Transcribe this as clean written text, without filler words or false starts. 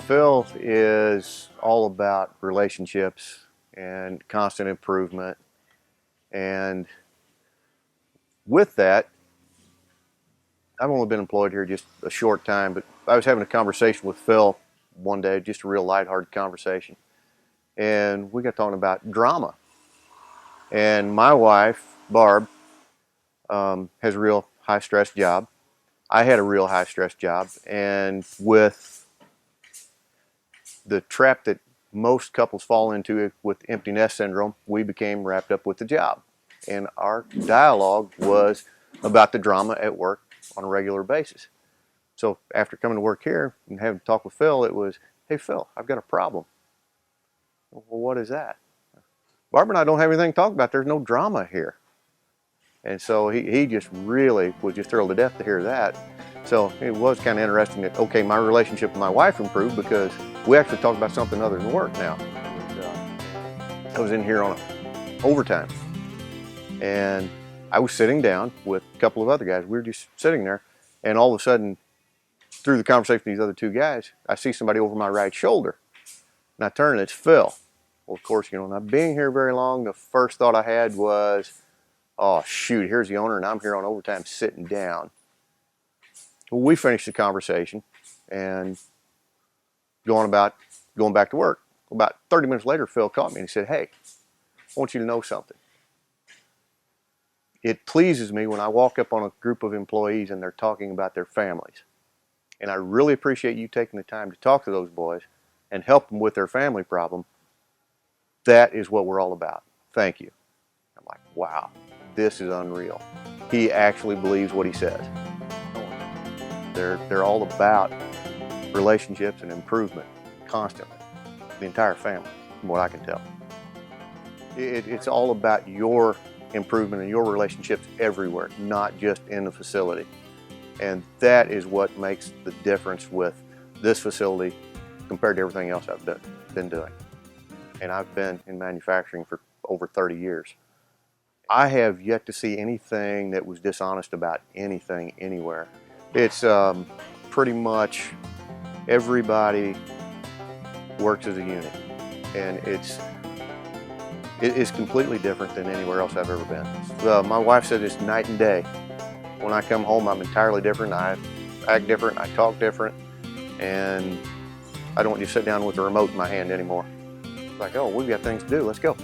Phil is all about relationships and constant improvement. And with that, I've only been employed here just a short time, but I was having a conversation with Phil one day, just a real lighthearted conversation. And we got talking about drama. And my wife, Barb, has a real high stress job. I had a real high stress job. And with the trap that most couples fall into with empty nest syndrome, we became wrapped up with the job. And our dialogue was about the drama at work on a regular basis. So after coming to work here and having to talk with Phil, it was, hey Phil, I've got a problem. Well, what is that? Barbara and I don't have anything to talk about. There's no drama here. And so he just really was just thrilled to death to hear that. So it was kind of interesting that, okay, my relationship with my wife improved because we actually talked about something other than work now. I was in here on overtime. And I was sitting down with a couple of other guys. We were just sitting there. And all of a sudden, through the conversation with these other two guys, I see somebody over my right shoulder. And I turn and it's Phil. Well, of course, not being here very long, the first thought I had was, oh, shoot, here's the owner and I'm here on overtime sitting down. Well, we finished the conversation and going back to work. About 30 minutes later, Phil called me and he said, hey, I want you to know something. It pleases me when I walk up on a group of employees and they're talking about their families. And I really appreciate you taking the time to talk to those boys and help them with their family problem. That is what we're all about. Thank you. I'm like, wow, this is unreal. He actually believes what he says. They're all about relationships and improvement constantly. The entire family, from what I can tell. It's all about your improvement and your relationships everywhere, not just in the facility. And that is what makes the difference with this facility compared to everything else I've been doing. And I've been in manufacturing for over 30 years. I have yet to see anything that was dishonest about anything anywhere. It's pretty much everybody works as a unit, and it is completely different than anywhere else I've ever been. My wife said it's night and day. When I come home, I'm entirely different. I act different, I talk different, and I don't just sit down with the remote in my hand anymore. It's like, oh, we've got things to do, let's go.